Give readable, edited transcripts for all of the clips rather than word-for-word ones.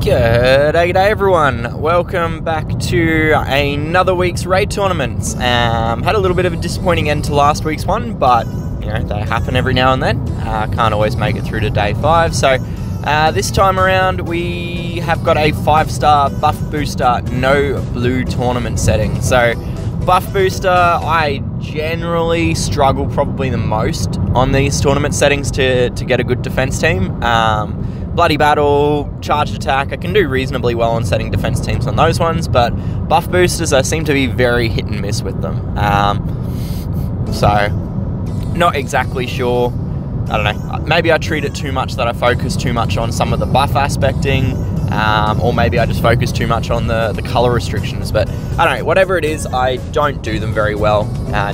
G'day everyone, welcome back to another week's raid tournaments. Had a little bit of a disappointing end to last week's one, but you know, they happen every now and then. Can't always make it through to day 5, so this time around we have got a 5-star buff booster, no blue tournament setting. So buff booster, I generally struggle probably the most on these tournament settings to get a good defense team. Bloody Battle, Charged Attack, I can do reasonably well on setting defense teams on those ones, but buff boosters, I seem to be very hit and miss with them. So, not exactly sure. I don't know, maybe I treat it too much that I focus too much on some of the buff aspecting, or maybe I just focus too much on the colour restrictions, but I don't know, whatever it is, I don't do them very well,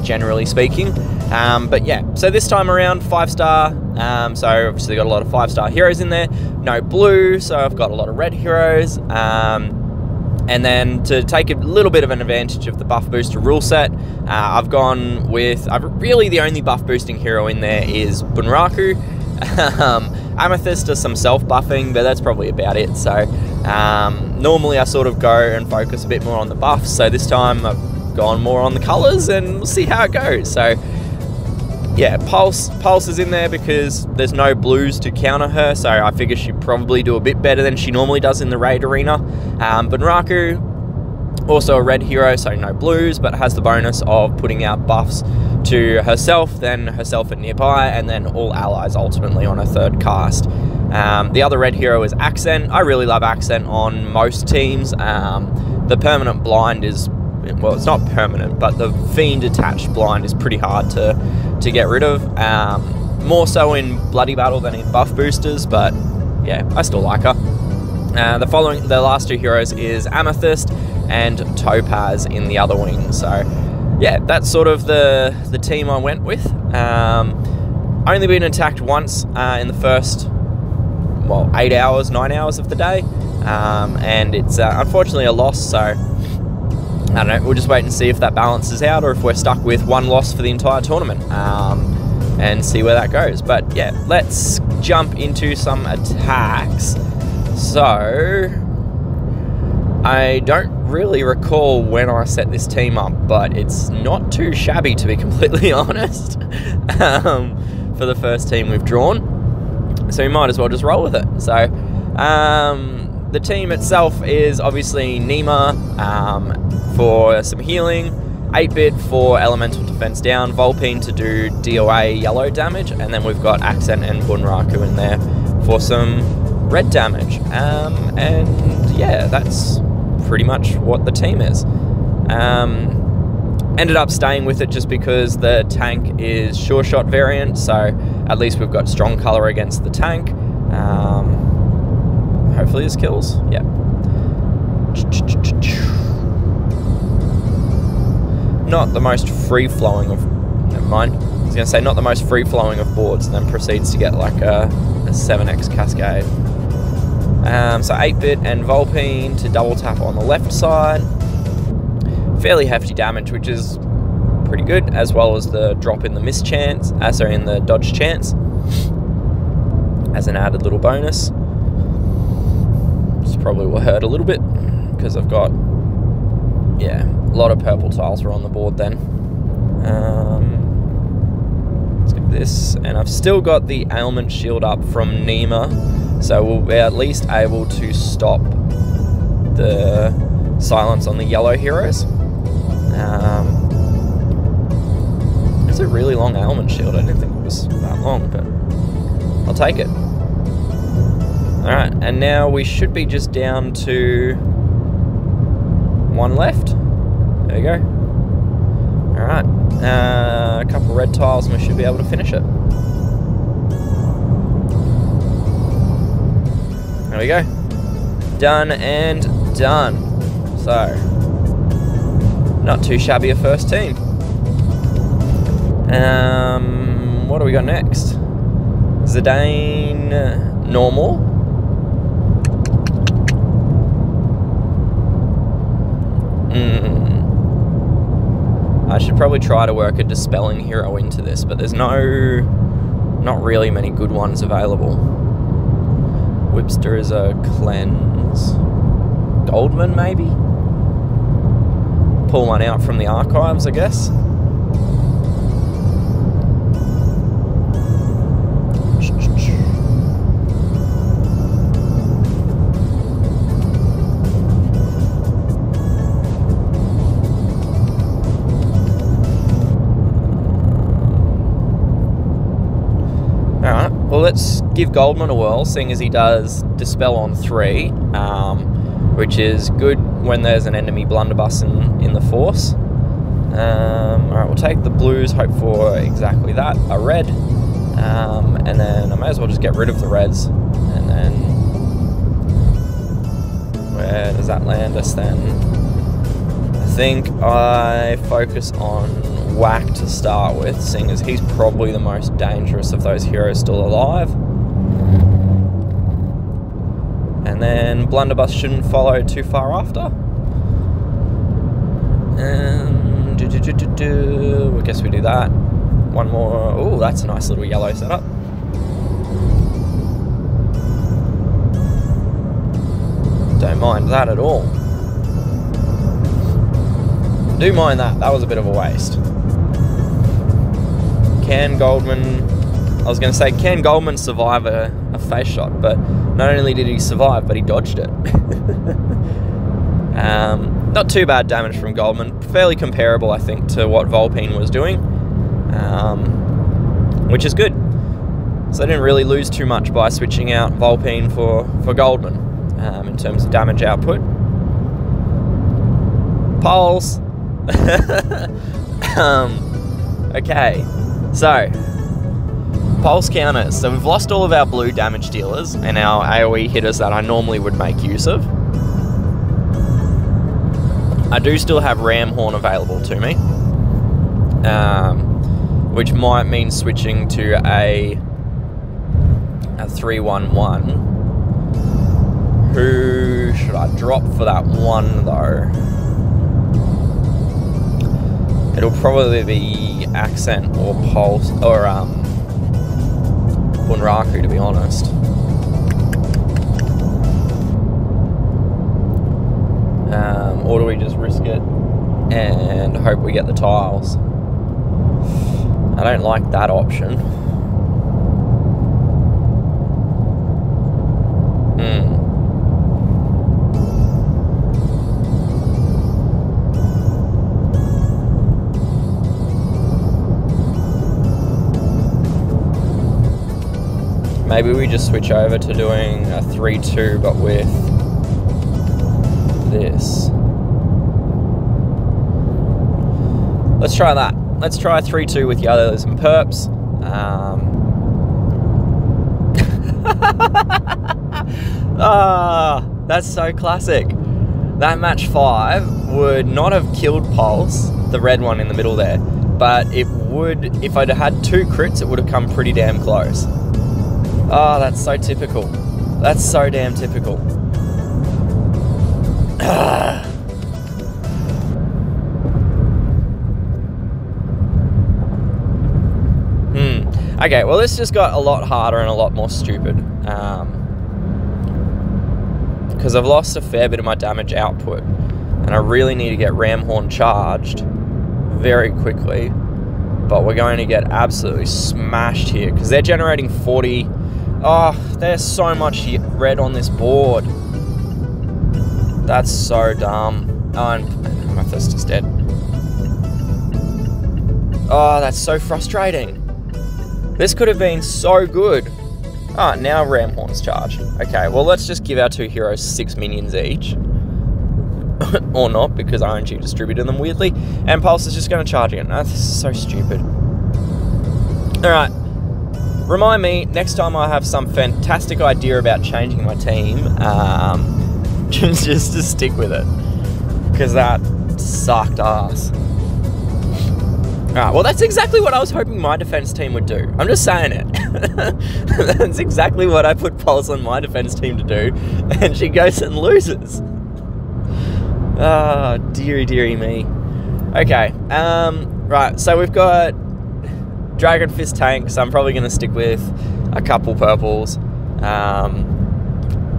generally speaking. But yeah, so this time around, 5-star, so obviously got a lot of 5-star heroes in there, no blue, so I've got a lot of red heroes, and then to take a little bit of an advantage of the buff booster rule set, I've gone with, really the only buff boosting hero in there is Bunraku. Amethyst does some self-buffing, but that's probably about it. So normally I sort of go and focus a bit more on the buffs, so this time I've gone more on the colours and we'll see how it goes. So yeah, Pulse is in there because there's no blues to counter her, so I figure she'd probably do a bit better than she normally does in the raid arena. Bunraku, also a red hero, so no blues, but has the bonus of putting out buffs to herself, then herself at nearby, and then all allies ultimately on a third cast. The other red hero is Axxent. I really love Axxent on most teams. The permanent blind is, well, it's not permanent, but the Fiend attached blind is pretty hard to get rid of. More so in Bloody Battle than in buff boosters, but yeah, I still like her. The last two heroes is Amethyst and Topaz in the other wing. So yeah, that's sort of the team I went with. Only been attacked once in the first, well, 9 hours of the day, and it's unfortunately a loss, so I don't know, we'll just wait and see if that balances out or if we're stuck with one loss for the entire tournament, and see where that goes. But yeah, let's jump into some attacks. So, I don't really recall when I set this team up, but it's not too shabby, to be completely honest, for the first team we've drawn. So we might as well just roll with it. So, the team itself is obviously Nima for some healing, 8-bit for elemental defense down, Vulpine to do DOA yellow damage, and then we've got Axxent and Bunraku in there for some red damage. And yeah, that's pretty much what the team is. Ended up staying with it just because the tank is sure shot variant, so at least we've got strong color against the tank. Hopefully this kills. Yeah. Not the most free-flowing of... Never mind. I was going to say not the most free-flowing of boards, and then proceeds to get like a 7x cascade. So 8-bit and Vulpine to double tap on the left side. Fairly hefty damage, which is pretty good, as well as the drop in the miss chance, sorry, in the dodge chance, as an added little bonus. This probably will hurt a little bit, because I've got, yeah, a lot of purple tiles are on the board then. Let's get this, and I've still got the ailment shield up from Nima, so we'll be at least able to stop the silence on the yellow heroes. It's a really long ailment shield. I didn't think it was that long, but I'll take it. Alright, and now we should be just down to one left. There you go. Alright, a couple red tiles and we should be able to finish it. There we go. Done and done. So, not too shabby a first team. What do we got next? Zidane normal. I should probably try to work a dispelling hero into this, but there's not really many good ones available. Whipster is a cleanse. Goldman, maybe? Pull one out from the archives, I guess. Alright, well let's give Goldman a whirl, seeing as he does Dispel on 3, which is good when there's an enemy blunderbuss in the force. Alright, we'll take the blues, hope for exactly that, a red, and then I may as well just get rid of the reds, and then where does that land us then? I think I focus on Whack to start with, seeing as he's probably the most dangerous of those heroes still alive. And then Blunderbuss shouldn't follow too far after. And I guess we do that. One more. Oh, that's a nice little yellow setup. Don't mind that at all. Do mind that. That was a bit of a waste. Can Goldman... I was going to say, can Goldman survive a face shot? But not only did he survive, but he dodged it. Not too bad damage from Goldman. Fairly comparable, I think, to what Vulpine was doing. Which is good. So I didn't really lose too much by switching out Vulpine for Goldman in terms of damage output. Pulse. Okay, so pulse counters. So we've lost all of our blue damage dealers and our AoE hitters that I normally would make use of. I do still have Ramhorn available to me, which might mean switching to a 3-1-1. Who should I drop for that one though? It'll probably be Axxent or Pulse or Bunraku, to be honest. Or do we just risk it and hope we get the tiles? I don't like that option. Maybe we just switch over to doing a 3-2, but with this. Let's try that. Let's try 3-2 with yellows and perps. That's so classic. That match 5 would not have killed Pulse, the red one in the middle there, but it would, if I'd had 2 crits, it would have come pretty damn close. Oh, that's so typical. That's so damn typical. Okay, well this just got a lot harder and a lot more stupid. Because I've lost a fair bit of my damage output. And I really need to get Ramhorn charged very quickly. But we're going to get absolutely smashed here. Because they're generating 40... Oh, there's so much red on this board. That's so dumb. Oh, and Amethyst is dead. Oh, that's so frustrating. This could have been so good. Ah, now Ramhorn's charged. Okay, well let's just give our 2 heroes 6 minions each. Or not, because RNG distributed them weirdly. And Pulse is just going to charge again. Oh, this is so stupid. Alright. Remind me, next time I have some fantastic idea about changing my team, just to stick with it. Because that sucked ass. Alright, well that's exactly what I was hoping my defense team would do. I'm just saying it. That's exactly what I put Pulse on my defense team to do, and she goes and loses. Oh, dearie, dearie me. Okay, right, so we've got Dragon Fist tank, so I'm probably going to stick with a couple purples.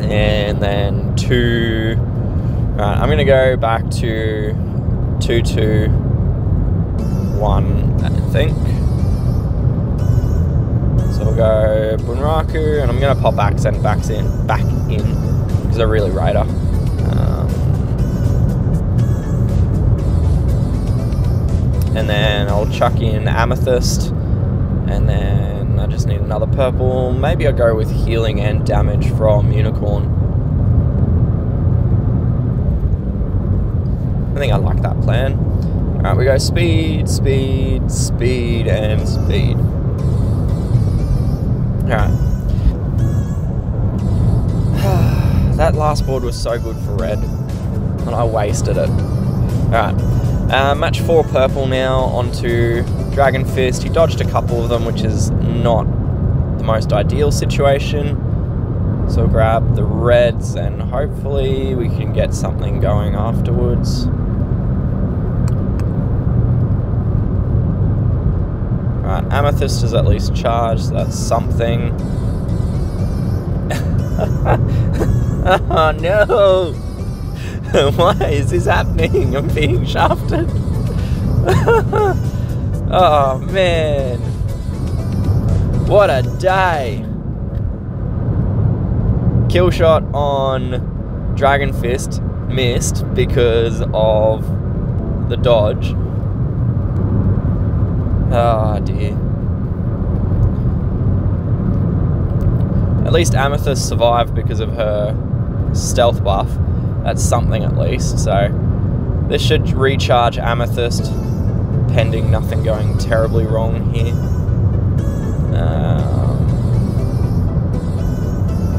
And then 2. Right, I'm gonna go back to 2, 2, 1, I think. So we'll go Bunraku, and I'm gonna pop Axxent back in because they're really Raider. And then I'll chuck in Amethyst, and then I just need another purple. Maybe I'll go with healing and damage from Unicorn. I think I like that plan. Alright, we go speed, speed, speed, and speed. Alright. That last board was so good for red, and I wasted it. Alright. Match 4 purple now onto Dragon Fist. He dodged a couple of them, which is not the most ideal situation. So we'll grab the reds, and hopefully we can get something going afterwards. Alright, Amethyst is at least charged, so that's something. Oh no! Why is this happening? I'm being shafted. Oh man. What a day. Kill shot on Dragon Fist missed because of the dodge. Oh dear. At least Amethyst survived because of her stealth buff. That's something at least, so this should recharge Amethyst, pending nothing going terribly wrong here.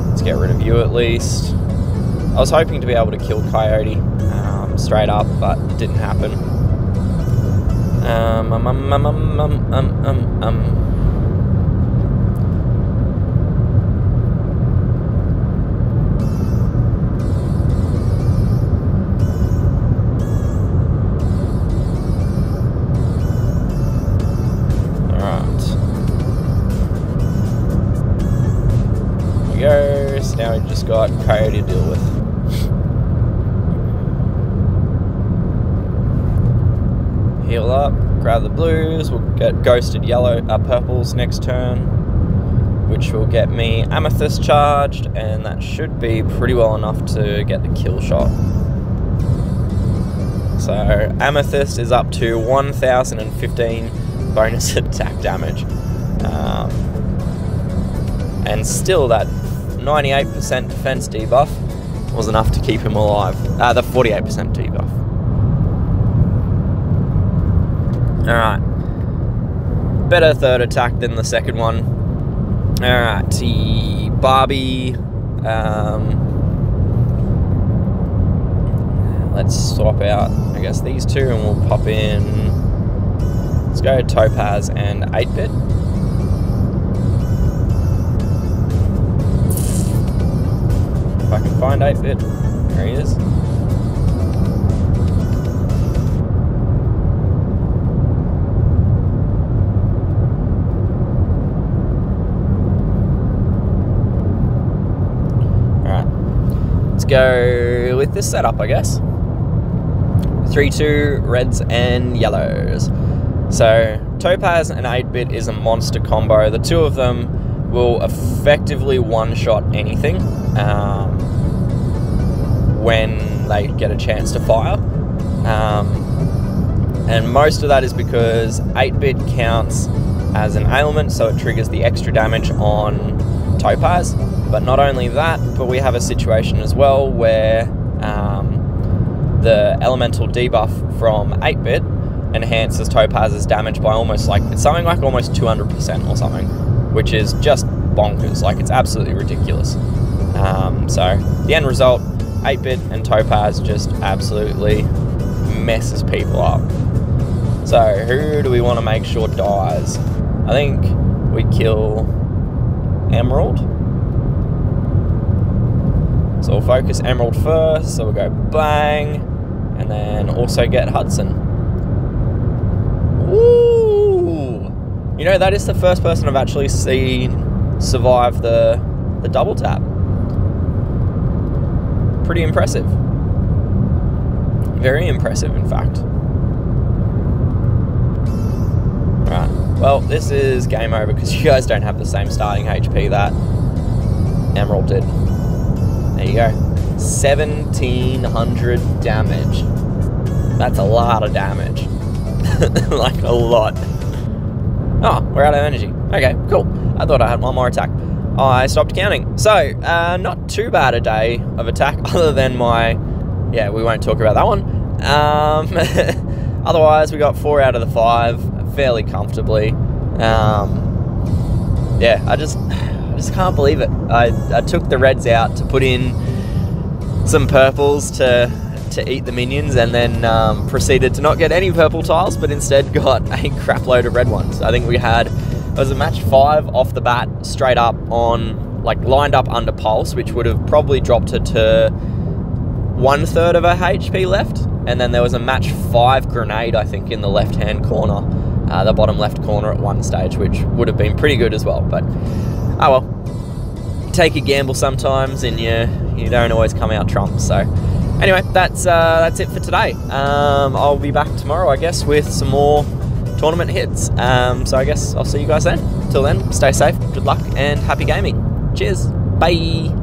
Let's get rid of you at least. I was hoping to be able to kill Coyote straight up, but it didn't happen. So now we've just got Coyote to deal with. Heal up, grab the blues, we'll get ghosted purples next turn, which will get me Amethyst charged, and that should be pretty well enough to get the kill shot. So Amethyst is up to 1015 bonus attack damage. And still that 98% defense debuff was enough to keep him alive. The 48% debuff. Alright. Better third attack than the second one. Alright, Barbie. Let's swap out, I guess, these two, and we'll pop in. Let's go Topaz and 8-bit. If I can find 8-bit. There he is. Alright. Let's go with this setup, I guess. 3-2 reds and yellows. So Topaz and 8-bit is a monster combo. The two of them will effectively one-shot anything when they get a chance to fire. And most of that is because 8-bit counts as an ailment, so it triggers the extra damage on Topaz. But not only that, but we have a situation as well where the elemental debuff from 8-bit enhances Topaz's damage by almost it's something like almost 200% or something, which is just bonkers. Like, it's absolutely ridiculous. So the end result, 8-bit and Topaz just absolutely messes people up. So who do we want to make sure dies? I think we kill Emerald. So we'll focus Emerald first, so we'll go bang, and then also get Hudson. Ooh! You know, that is the first person I've actually seen survive the double tap. pretty impressive. Very impressive, in fact. Right, well, this is game over because you guys don't have the same starting HP that Emerald did. There you go. 1,700 damage. That's a lot of damage. Like, a lot. Oh, we're out of energy. Okay, cool. I thought I had one more attack. I stopped counting. So, not too bad a day of attack, other than my... Yeah, we won't talk about that one. Otherwise, we got 4 out of the 5, fairly comfortably. Yeah, I just can't believe it. I took the reds out to put in some purples to eat the minions, and then proceeded to not get any purple tiles, but instead got a crap load of red ones. I think we had, it was a match 5 off the bat, straight up on, like, lined up under pulse, which would have probably dropped her to 1/3 of her HP left, and then there was a match 5 grenade, I think, in the left-hand corner, the bottom left corner at one stage, which would have been pretty good as well, but, oh well. Take a gamble sometimes, and you don't always come out trumps, so... Anyway, that's it for today. I'll be back tomorrow, I guess, with some more tournament hits. So I guess I'll see you guys then. Till then, stay safe, good luck, and happy gaming. Cheers. Bye.